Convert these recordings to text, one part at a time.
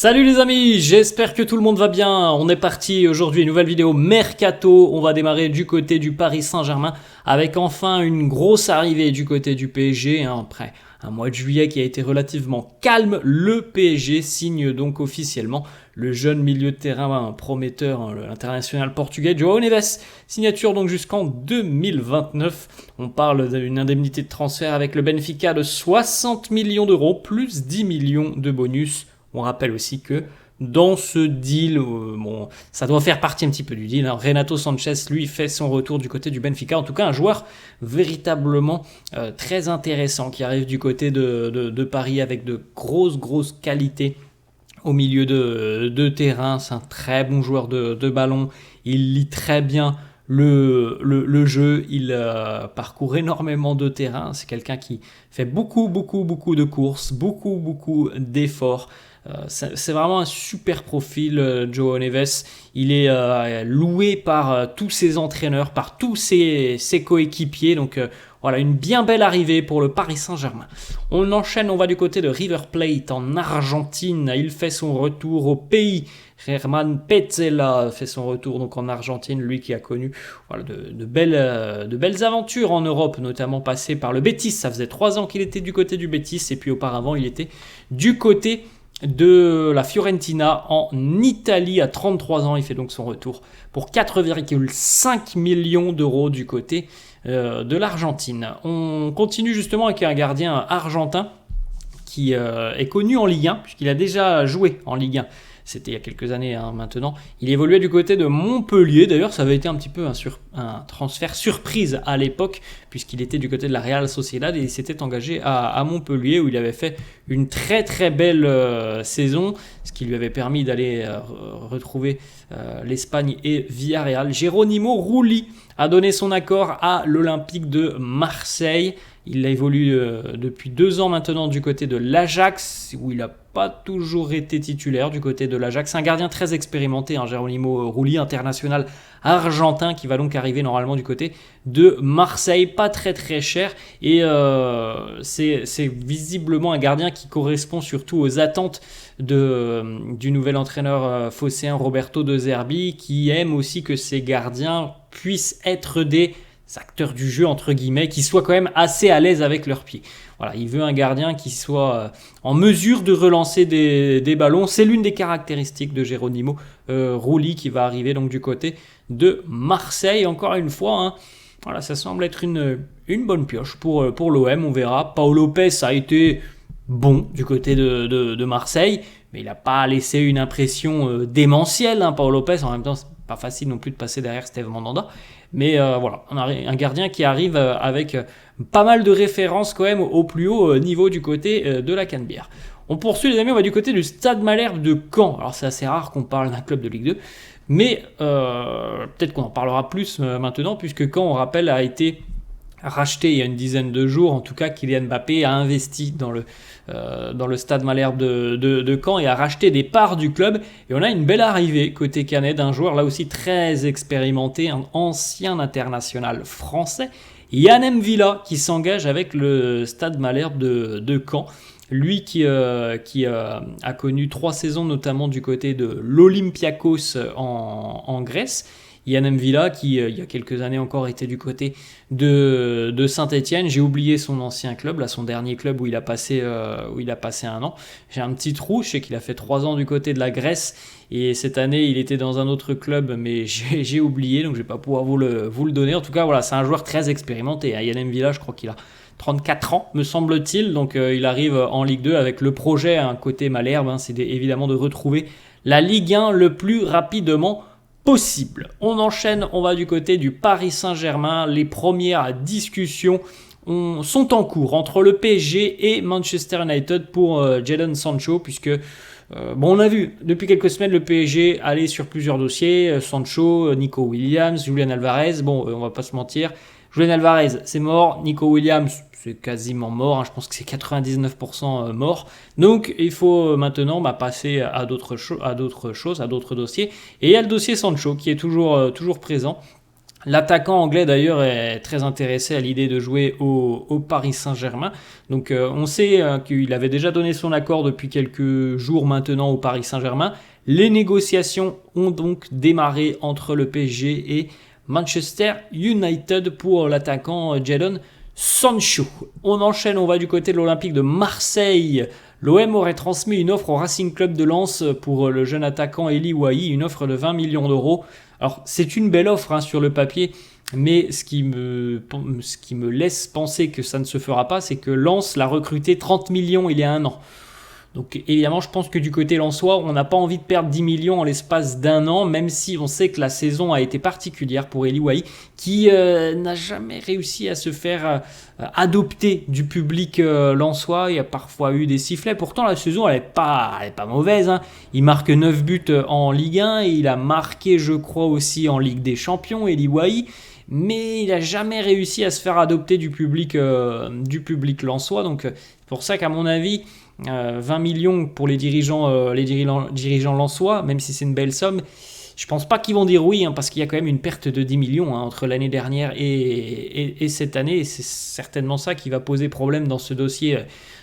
Salut les amis, j'espère que tout le monde va bien. On est parti aujourd'hui, nouvelle vidéo Mercato. On va démarrer du côté du Paris Saint-Germain avec enfin une grosse arrivée du côté du PSG. Après un mois de juillet qui a été relativement calme, le PSG signe donc officiellement le jeune milieu de terrain prometteur, l'international portugais João Neves. Signature donc jusqu'en 2029. On parle d'une indemnité de transfert avec le Benfica de 60 millions d'euros plus 10 millions de bonus. On rappelle aussi que dans ce deal, ça doit faire partie un petit peu du deal. Renato Sanchez, lui, fait son retour du côté du Benfica. En tout cas, un joueur véritablement très intéressant qui arrive du côté de Paris avec de grosses qualités au milieu de terrain. C'est un très bon joueur de ballon. Il lit très bien le jeu, il parcourt énormément de terrain. C'est quelqu'un qui fait beaucoup de courses, beaucoup d'efforts. C'est vraiment un super profil, João Neves. Il est loué par tous ses entraîneurs, par tous ses coéquipiers. Donc voilà, une bien belle arrivée pour le Paris Saint-Germain. On enchaîne, on va du côté de River Plate en Argentine. Il fait son retour au pays. Germán Petzela fait son retour donc en Argentine, lui qui a connu de belles aventures en Europe, notamment passé par le Betis. Ça faisait 3 ans qu'il était du côté du Betis et puis auparavant il était du côté de la Fiorentina en Italie à 33 ans. Il fait donc son retour pour 4,5 millions d'euros du côté de l'Argentine. On continue justement avec un gardien argentin qui est connu en Ligue 1 puisqu'il a déjà joué en Ligue 1. C'était il y a quelques années maintenant. Il évoluait du côté de Montpellier. D'ailleurs, ça avait été un petit peu un transfert surprise à l'époque, puisqu'il était du côté de la Real Sociedad et il s'était engagé à Montpellier, où il avait fait une très belle saison, ce qui lui avait permis d'aller retrouver l'Espagne et Villarreal. Geronimo Rulli a donné son accord à l'Olympique de Marseille. Il évolue depuis 2 ans maintenant du côté de l'Ajax, où il n'a pas toujours été titulaire du côté de l'Ajax. C'est un gardien très expérimenté, Geronimo Rulli, international argentin, qui va donc arriver normalement du côté de Marseille, pas très cher. Et c'est visiblement un gardien qui correspond surtout aux attentes du nouvel entraîneur phocéen Roberto De Zerbi, qui aime aussi que ses gardiens puissent être des acteurs du jeu, entre guillemets, qui soient quand même assez à l'aise avec leurs pieds. Voilà, il veut un gardien qui soit en mesure de relancer des ballons. C'est l'une des caractéristiques de Geronimo Rulli qui va arriver donc du côté de Marseille. Encore une fois, voilà, ça semble être une bonne pioche pour l'OM, on verra. Pau Lopez a été bon du côté de Marseille, mais il n'a pas laissé une impression démentielle. Pau Lopez, en même temps, c'est pas facile non plus de passer derrière Steve Mandanda. Mais voilà, on a un gardien qui arrive avec pas mal de références quand même au plus haut niveau du côté de la Canebière. On poursuit les amis, on va du côté du Stade Malherbe de Caen. Alors c'est assez rare qu'on parle d'un club de Ligue 2, mais peut-être qu'on en parlera plus maintenant, puisque Caen, on rappelle, a été racheté il y a une dizaine de jours. En tout cas, Kylian Mbappé a investi dans le Stade Malherbe de Caen et a racheté des parts du club. Et on a une belle arrivée côté canet d'un joueur là aussi très expérimenté, un ancien international français, Yann M'Vila, qui s'engage avec le Stade Malherbe de Caen. Lui qui a connu 3 saisons notamment du côté de l'Olympiakos en Grèce. Yann M'Vila qui il y a quelques années encore était du côté de Saint-Etienne. J'ai oublié son ancien club, là, son dernier club où il a passé 1 an. J'ai un petit trou, je sais qu'il a fait 3 ans du côté de la Grèce et cette année il était dans un autre club, mais j'ai oublié, donc je vais pas pouvoir vous le donner. En tout cas voilà, c'est un joueur très expérimenté. Yann M'Vila, je crois qu'il a 34 ans me semble-t-il, donc il arrive en Ligue 2 avec le projet côté Malherbe, c'est évidemment de retrouver la Ligue 1 le plus rapidement possible. On enchaîne, on va du côté du Paris Saint-Germain. Les premières discussions sont en cours entre le PSG et Manchester United pour Jadon Sancho, puisque on a vu depuis quelques semaines le PSG aller sur plusieurs dossiers, Sancho, Nico Williams, Julian Alvarez. On va pas se mentir, Julian Alvarez c'est mort, Nico Williams c'est quasiment mort, je pense que c'est 99% mort. Donc il faut maintenant passer à d'autres choses, à d'autres dossiers. Et il y a le dossier Sancho qui est toujours présent. L'attaquant anglais d'ailleurs est très intéressé à l'idée de jouer au Paris Saint-Germain. Donc on sait qu'il avait déjà donné son accord depuis quelques jours maintenant au Paris Saint-Germain. Les négociations ont donc démarré entre le PSG et Manchester United pour l'attaquant Jadon Sancho. On enchaîne, on va du côté de l'Olympique de Marseille. L'OM aurait transmis une offre au Racing Club de Lens pour le jeune attaquant Eli Wahi, une offre de 20 millions d'euros. Alors c'est une belle offre sur le papier, mais ce qui me laisse penser que ça ne se fera pas, c'est que Lens l'a recruté 30 millions il y a un an. Donc évidemment, je pense que du côté lensois, on n'a pas envie de perdre 10 millions en l'espace d'un an, même si on sait que la saison a été particulière pour Eli Wahi, qui n'a jamais réussi à se faire adopter du public lensois. Il y a parfois eu des sifflets. Pourtant, la saison, elle n'est pas mauvaise. Il marque 9 buts en Ligue 1 et il a marqué, je crois, aussi en Ligue des Champions, Eli Wahi. Mais il n'a jamais réussi à se faire adopter du public lensois. Donc c'est pour ça qu'à mon avis, 20 millions pour les dirigeants lensois, même si c'est une belle somme, je pense pas qu'ils vont dire oui, parce qu'il y a quand même une perte de 10 millions entre l'année dernière et cette année, et c'est certainement ça qui va poser problème dans ce dossier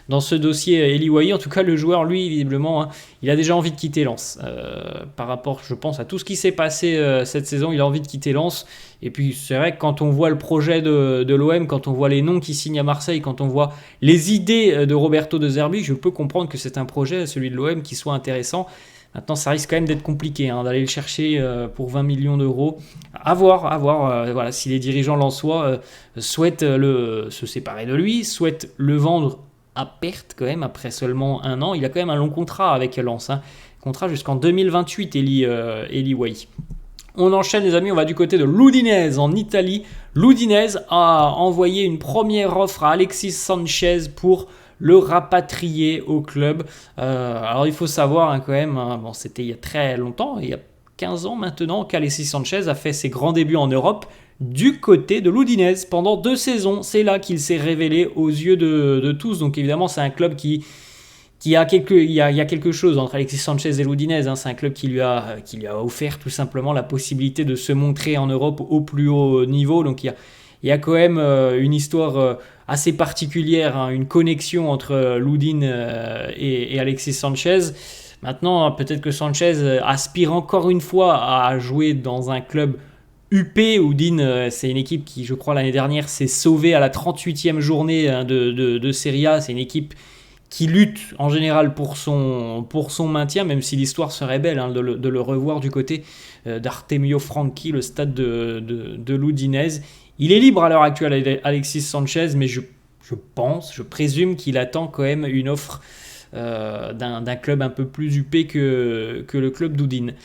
Eli Wahi. En tout cas, le joueur, lui, visiblement, il a déjà envie de quitter Lens. Par rapport, je pense, à tout ce qui s'est passé cette saison, il a envie de quitter Lens. Et puis, c'est vrai que quand on voit le projet de l'OM, quand on voit les noms qui signent à Marseille, quand on voit les idées de Roberto De Zerbi, je peux comprendre que c'est un projet, celui de l'OM, qui soit intéressant. Maintenant, ça risque quand même d'être compliqué d'aller le chercher pour 20 millions d'euros. À voir voilà, si les dirigeants lensois souhaitent se séparer de lui, souhaitent le vendre à perte quand même, après seulement un an. Il a quand même un long contrat avec Lens. Contrat jusqu'en 2028, Eli Wahi. On enchaîne les amis, on va du côté de l'Udinese en Italie. L'Udinese a envoyé une première offre à Alexis Sanchez pour le rapatrier au club. Alors il faut savoir quand même, c'était il y a très longtemps, il y a 15 ans maintenant, qu'Alexis Sanchez a fait ses grands débuts en Europe du côté de l'Udinese pendant 2 saisons. C'est là qu'il s'est révélé aux yeux de tous. Donc évidemment, c'est un club il y a quelque chose entre Alexis Sanchez et l'Udinese. C'est un club qui lui a offert tout simplement la possibilité de se montrer en Europe au plus haut niveau. Donc il y a quand même une histoire assez particulière, une connexion entre l'Udine et Alexis Sanchez. Maintenant, peut-être que Sanchez aspire encore une fois à jouer dans un club UP. Udine, c'est une équipe qui, je crois, l'année dernière s'est sauvée à la 38e journée de Serie A. C'est une équipe qui lutte en général pour son maintien, même si l'histoire serait belle de le revoir du côté d'Artemio Franchi, le stade de l'Udinese. Il est libre à l'heure actuelle, Alexis Sanchez, mais je présume qu'il attend quand même une offre d'un club un peu plus huppé que le club d'Udine.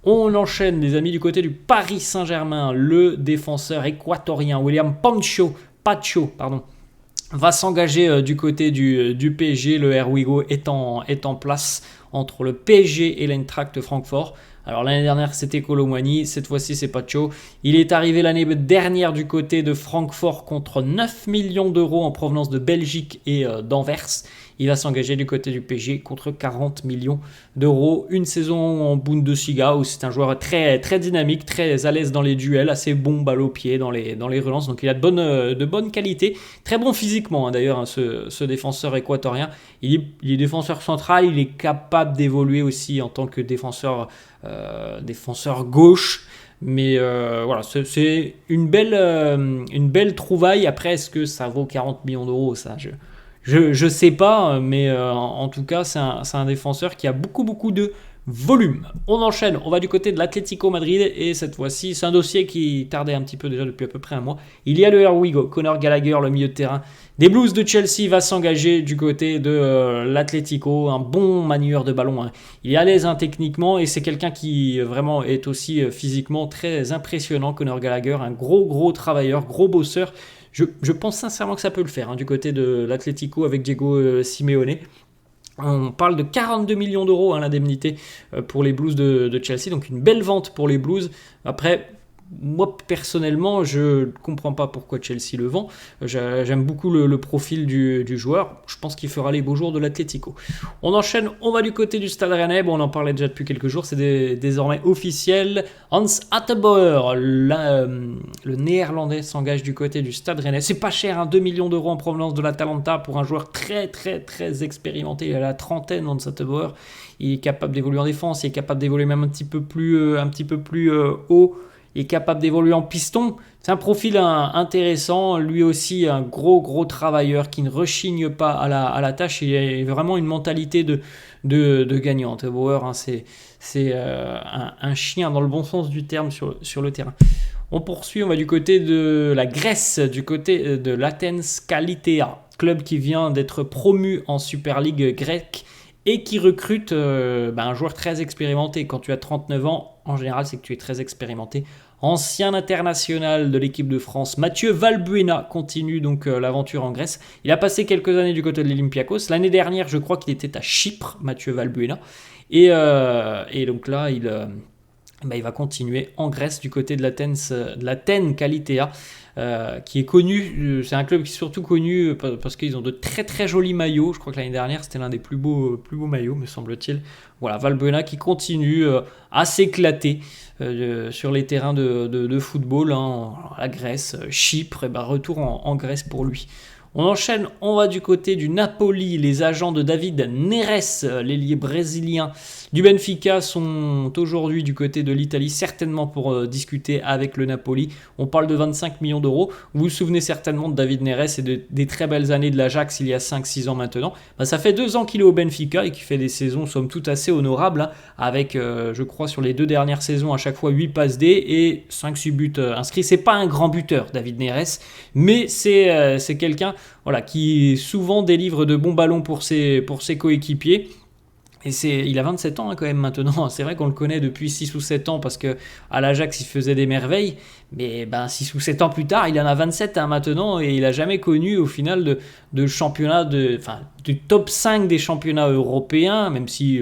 On enchaîne les amis du côté du Paris Saint-Germain. Le défenseur équatorien William Pacho, va s'engager du côté du PSG. Le Herwigo est en place entre le PSG et l'Eintracht Francfort. Alors l'année dernière c'était Kolo Muani, cette fois-ci c'est Pacho. Il est arrivé l'année dernière du côté de Francfort contre 9 millions d'euros en provenance de Belgique et d'Anvers. Il va s'engager du côté du PSG contre 40 millions d'euros. Une saison en Bundesliga où c'est un joueur très, très dynamique, très à l'aise dans les duels, assez bon balle au pied dans les relances. Donc il a de bonnes qualités. Très bon physiquement d'ailleurs, ce défenseur équatorien. Il est défenseur central, il est capable d'évoluer aussi en tant que défenseur gauche. Mais voilà, c'est une belle trouvaille. Après, est-ce que ça vaut 40 millions d'euros? Ça, je sais pas, mais en tout cas, c'est un défenseur qui a beaucoup de volume. On enchaîne, on va du côté de l'Atlético Madrid, et cette fois-ci, c'est un dossier qui tardait un petit peu déjà depuis à peu près un mois. Il y a le Herwigo, Conor Gallagher, le milieu de terrain des Blues de Chelsea, va s'engager du côté de l'Atlético, un bon manieur de ballon. Il est à l'aise techniquement, et c'est quelqu'un qui vraiment est aussi physiquement très impressionnant. Conor Gallagher, un gros travailleur, gros bosseur. Je pense sincèrement que ça peut le faire du côté de l'Atlético avec Diego Simeone. On parle de 42 millions d'euros l'indemnité pour les Blues de Chelsea, donc une belle vente pour les Blues. Après, moi personnellement, je ne comprends pas pourquoi Chelsea le vend. J'aime beaucoup le profil du joueur. Je pense qu'il fera les beaux jours de l'Atlético. On enchaîne, on va du côté du Stade Rennais. Bon, on en parlait déjà depuis quelques jours, c'est désormais officiel. Hans Hateboer, le néerlandais, s'engage du côté du Stade Rennais. C'est pas cher, hein, 2 millions d'euros en provenance de l'Atalanta pour un joueur très très très expérimenté. Il a la trentaine, Hans Hateboer. Il est capable d'évoluer en défense, il est capable d'évoluer même un petit peu plus haut. Il est capable d'évoluer en piston. C'est un profil intéressant. Lui aussi, un gros travailleur qui ne rechigne pas à la tâche. Il a vraiment une mentalité de gagnant. Bauer, hein, c'est un chien dans le bon sens du terme sur le terrain. On poursuit, on va du côté de la Grèce, du côté de l'Athens Kalitea, club qui vient d'être promu en Super League grecque et qui recrute un joueur très expérimenté. Quand tu as 39 ans, en général, c'est que tu es très expérimenté. Ancien international de l'équipe de France, Mathieu Valbuena continue donc l'aventure en Grèce. Il a passé quelques années du côté de l'Olympiakos. L'année dernière, je crois qu'il était à Chypre, Mathieu Valbuena. Et donc là, il va continuer en Grèce du côté de l'Athènes Kalitea, qui est connu. C'est un club qui est surtout connu parce qu'ils ont de très très jolis maillots. Je crois que l'année dernière, c'était l'un des plus beaux maillots, me semble-t-il. Voilà, Valbuena qui continue à s'éclater sur les terrains de football, hein, la Grèce, Chypre, et retour en Grèce pour lui. On enchaîne, on va du côté du Napoli. Les agents de David Neres, l'ailier brésilien du Benfica, sont aujourd'hui du côté de l'Italie, certainement pour discuter avec le Napoli. On parle de 25 millions d'euros. Vous vous souvenez certainement de David Neres et des très belles années de l'Ajax il y a 5-6 ans maintenant. Ça fait 2 ans qu'il est au Benfica et qu'il fait des saisons somme toute assez honorables, hein, avec, je crois, sur les 2 dernières saisons, à chaque fois 8 passes D et 5-6 buts inscrits. C'est pas un grand buteur, David Neres, mais c'est quelqu'un, voilà, qui souvent délivre de bons ballons pour ses coéquipiers. Et il a 27 ans, hein, quand même maintenant. C'est vrai qu'on le connaît depuis 6 ou 7 ans parce qu'à l'Ajax il faisait des merveilles. Mais 6 ou 7 ans plus tard, il en a 27, hein, maintenant, et il n'a jamais connu au final de championnat, du top 5 des championnats européens, même si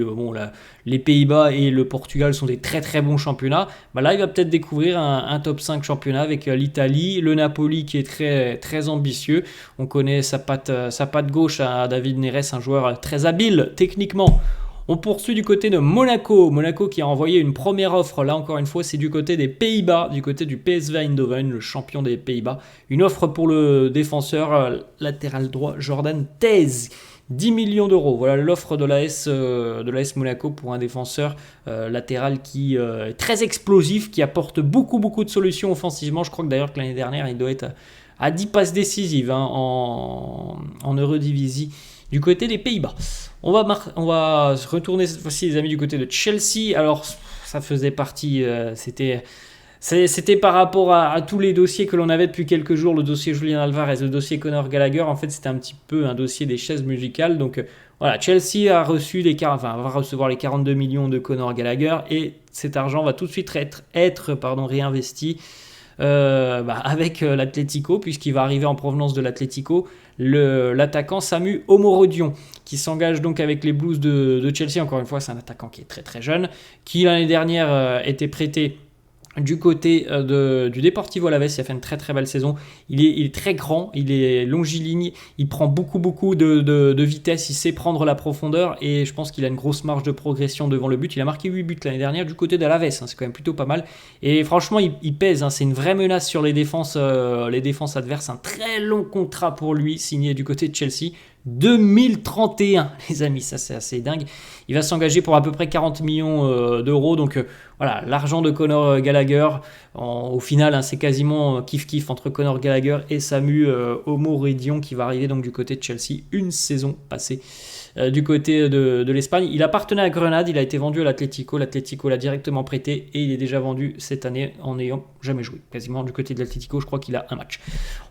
les Pays-Bas et le Portugal sont des très très bons championnats. Là, il va peut-être découvrir un top 5 championnat avec l'Italie, le Napoli qui est très, très ambitieux. On connaît sa patte gauche à David Neres, un joueur très habile techniquement. On poursuit du côté de Monaco. Monaco qui a envoyé une première offre. Là, encore une fois, c'est du côté des Pays-Bas, du côté du PSV Eindhoven, le champion des Pays-Bas. Une offre pour le défenseur latéral droit Jordan Thijs. 10 millions d'euros. Voilà l'offre de l'AS Monaco pour un défenseur latéral qui est très explosif, qui apporte beaucoup de solutions offensivement. Je crois que d'ailleurs que l'année dernière, il doit être à 10 passes décisives, hein, en Eredivisie du côté des Pays-Bas. On va se retourner cette fois-ci, les amis, du côté de Chelsea. Alors, ça faisait partie, c'était par rapport à tous les dossiers que l'on avait depuis quelques jours, le dossier Julian Alvarez, le dossier Conor Gallagher. En fait, c'était un petit peu un dossier des chaises musicales. Donc, voilà, Chelsea va recevoir les 42 millions de Conor Gallagher et cet argent va tout de suite être réinvesti avec l'Atlético, puisqu'il va arriver en provenance de l'Atlético l'attaquant Samu Omorodion, qui s'engage donc avec les Blues de Chelsea. Encore une fois, c'est un attaquant qui est très très jeune, qui l'année dernière était prêté du côté du Deportivo Alavés. Il a fait une très très belle saison. Il est très grand, il est longiligne, il prend beaucoup de vitesse, il sait prendre la profondeur et je pense qu'il a une grosse marge de progression devant le but. Il a marqué 8 buts l'année dernière du côté d'Alavés, hein, c'est quand même plutôt pas mal. Et franchement, il pèse, hein, c'est une vraie menace sur les défenses adverses. Un très long contrat pour lui, signé du côté de Chelsea. 2031, les amis, ça c'est assez dingue. Il va s'engager pour à peu près 40 millions d'euros. Donc voilà, l'argent de Conor Gallagher, au final, hein, c'est quasiment kiff-kiff entre Conor Gallagher et Samu Omorodion qui va arriver donc du côté de Chelsea une saison passée. Du côté de l'Espagne, il appartenait à Grenade, il a été vendu à l'Atlético. L'Atlético l'a directement prêté et il est déjà vendu cette année en n'ayant jamais joué. Quasiment du côté de l'Atlético, je crois qu'il a un match.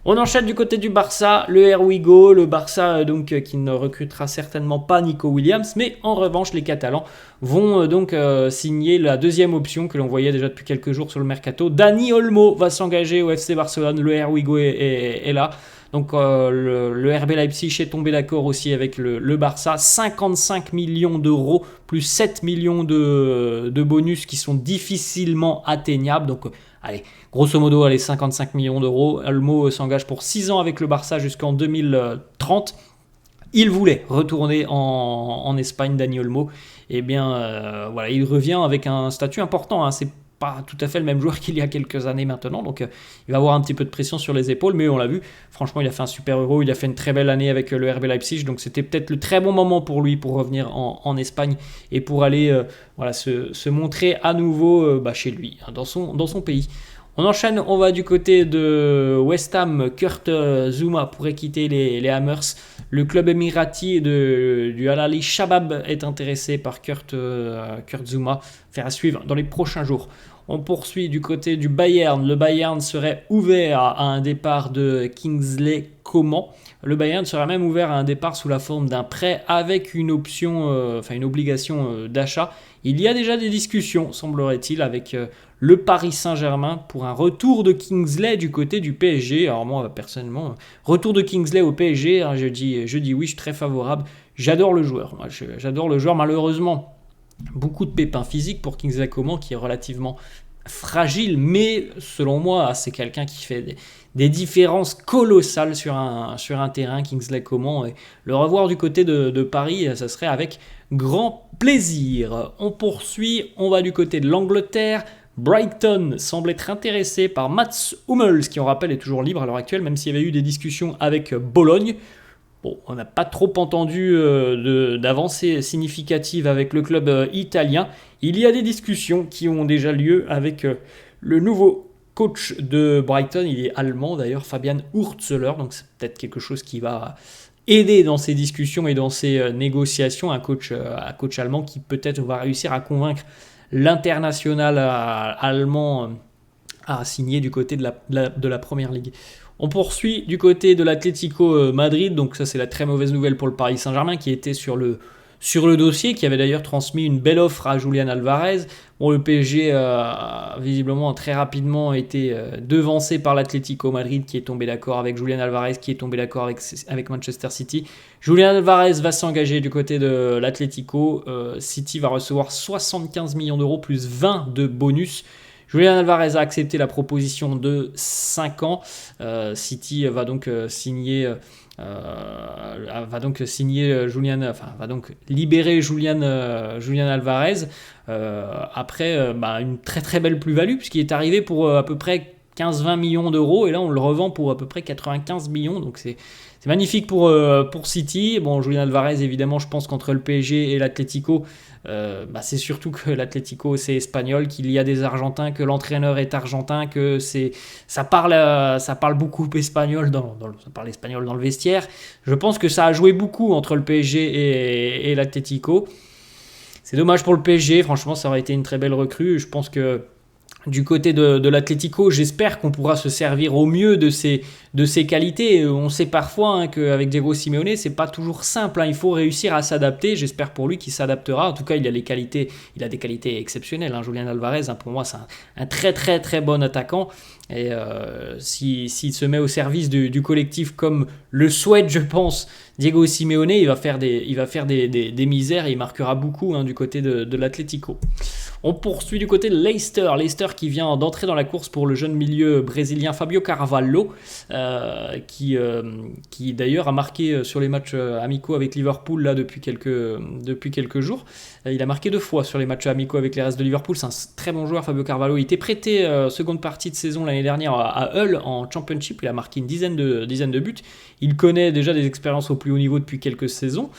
On enchaîne du côté du Barça, le Here We Go, le Barça donc qui ne recrutera certainement pas Nico Williams, mais en revanche les Catalans vont donc signer la deuxième option que l'on voyait déjà depuis quelques jours sur le mercato. Dani Olmo va s'engager au FC Barcelone, le Here We Go est là. Donc le RB Leipzig est tombé d'accord aussi avec le Barça. 55 millions d'euros plus 7 millions de bonus qui sont difficilement atteignables. Donc allez, grosso modo, allez, 55 millions d'euros. Olmo s'engage pour 6 ans avec le Barça jusqu'en 2030. Il voulait retourner en Espagne, Dani Olmo. Eh bien, voilà, il revient avec un statut important. Hein. C'est pas tout à fait le même joueur qu'il y a quelques années maintenant. Donc, il va avoir un petit peu de pression sur les épaules. Mais on l'a vu, franchement, il a fait un super Euro. Il a fait une très belle année avec le RB Leipzig. Donc, c'était peut-être le très bon moment pour lui pour revenir en Espagne et pour aller voilà, se montrer à nouveau chez lui, hein, dans son pays. On enchaîne, on va du côté de West Ham. Kurt Zouma pourrait quitter les Hammers. Le club émirati du Al Ahly Shabab est intéressé par Kurt Zouma. Faire à suivre dans les prochains jours. On poursuit du côté du Bayern. Le Bayern serait ouvert à un départ de Kingsley Coman. Le Bayern serait même ouvert à un départ sous la forme d'un prêt avec une option, une obligation d'achat. Il y a déjà des discussions, semblerait-il, avec le Paris Saint-Germain pour un retour de Kingsley du côté du PSG. Alors moi, personnellement, retour de Kingsley au PSG, hein, je dis oui, je suis très favorable. J'adore le joueur. Moi, j'adore le joueur, malheureusement. Beaucoup de pépins physiques pour Kingsley Coman qui est relativement fragile, mais selon moi, c'est quelqu'un qui fait des différences colossales sur un terrain, Kingsley Coman. Et le revoir du côté de Paris, ça serait avec grand plaisir. On poursuit, on va du côté de l'Angleterre. Brighton semble être intéressé par Mats Hummels, qui on rappelle est toujours libre à l'heure actuelle, même s'il y avait eu des discussions avec Bologne. Bon, on n'a pas trop entendu d'avancées significatives avec le club italien. Il y a des discussions qui ont déjà lieu avec le nouveau coach de Brighton. Il est allemand d'ailleurs, Fabian Hürzeler. Donc c'est peut-être quelque chose qui va aider dans ces discussions et dans ces négociations. Un coach allemand qui peut-être va réussir à convaincre l'international allemand à signer du côté de la Première Ligue. On poursuit du côté de l'Atlético Madrid, donc ça c'est la très mauvaise nouvelle pour le Paris Saint-Germain qui était sur le dossier, qui avait d'ailleurs transmis une belle offre à Julian Alvarez. Bon, le PSG a visiblement très rapidement été devancé par l'Atlético Madrid qui est tombé d'accord avec Julian Alvarez, qui est tombé d'accord avec Manchester City. Julian Alvarez va s'engager du côté de l'Atlético. City va recevoir 75 millions d'euros plus 20 de bonus. Julian Alvarez a accepté la proposition de 5 ans. City va donc signer libérer Julian Alvarez après une très très belle plus-value puisqu'il est arrivé pour à peu près 15-20 millions d'euros et là on le revend pour à peu près 95 millions, donc c'est magnifique pour City. Bon, Julian Alvarez, évidemment, je pense qu'entre le PSG et l'Atlético, c'est surtout que l'Atlético c'est espagnol, qu'il y a des Argentins, que l'entraîneur est argentin, que ça parle beaucoup espagnol ça parle espagnol dans le vestiaire. Je pense que ça a joué beaucoup entre le PSG et l'Atlético. C'est dommage pour le PSG, franchement, ça aurait été une très belle recrue. Je pense que du côté de l'Atlético, j'espère qu'on pourra se servir au mieux de ses qualités. On sait parfois qu'avec Diego Simeone, c'est pas toujours simple. Il faut réussir à s'adapter. J'espère pour lui qu'il s'adaptera. En tout cas, il a des qualités exceptionnelles. Julian Alvarez, pour moi, c'est un très très très bon attaquant. Et s'il se met au service du collectif comme le souhaite, je pense, Diego Simeone, il va faire des misères et il marquera beaucoup du côté de l'Atlético. On poursuit du côté de Leicester qui vient d'entrer dans la course pour le jeune milieu brésilien Fabio Carvalho, qui d'ailleurs a marqué sur les matchs amicaux avec Liverpool là, depuis quelques jours. Il a marqué 2 fois sur les matchs amicaux avec les restes de Liverpool. C'est un très bon joueur, Fabio Carvalho. Il était prêté seconde partie de saison l'année dernière à Hull en Championship. Il a marqué une dizaine de buts. Il connaît déjà des expériences au plus haut niveau depuis quelques saisons.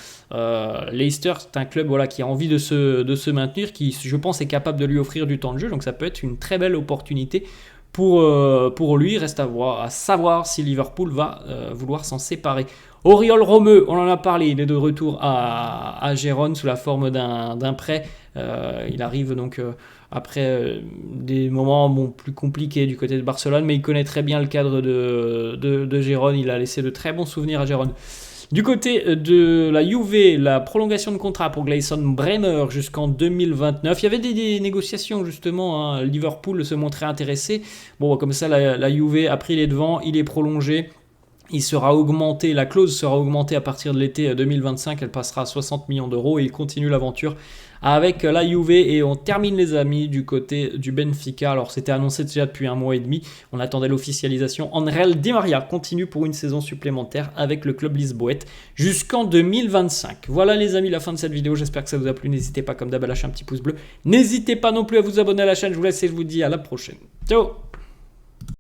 Leicester, c'est un club qui a envie de se maintenir, qui je pense est capable de lui offrir du temps de jeu. Donc ça peut être une très belle opportunité pour lui. Reste à savoir si Liverpool va vouloir s'en séparer. Oriol Romeu, on en a parlé, il est de retour à Gérone sous la forme d'un prêt. Il arrive donc après des moments plus compliqués du côté de Barcelone, mais il connaît très bien le cadre de Gérone. Il a laissé de très bons souvenirs à Gérone. Du côté de la Juve, la prolongation de contrat pour Gleison Bremer jusqu'en 2029. Il y avait des négociations justement. Liverpool se montrait intéressé. Bon, comme ça, la Juve a pris les devants, il est prolongé. il sera augmenté, la clause sera augmentée à partir de l'été 2025, elle passera à 60 millions d'euros et il continue l'aventure avec la Juve et on termine les amis du côté du Benfica. Alors c'était annoncé déjà depuis un mois et demi, on attendait l'officialisation. Angel Di Maria continue pour une saison supplémentaire avec le club lisboète jusqu'en 2025. Voilà les amis, la fin de cette vidéo, j'espère que ça vous a plu, n'hésitez pas comme d'hab à lâcher un petit pouce bleu, n'hésitez pas non plus à vous abonner à la chaîne, je vous laisse et je vous dis à la prochaine. Ciao.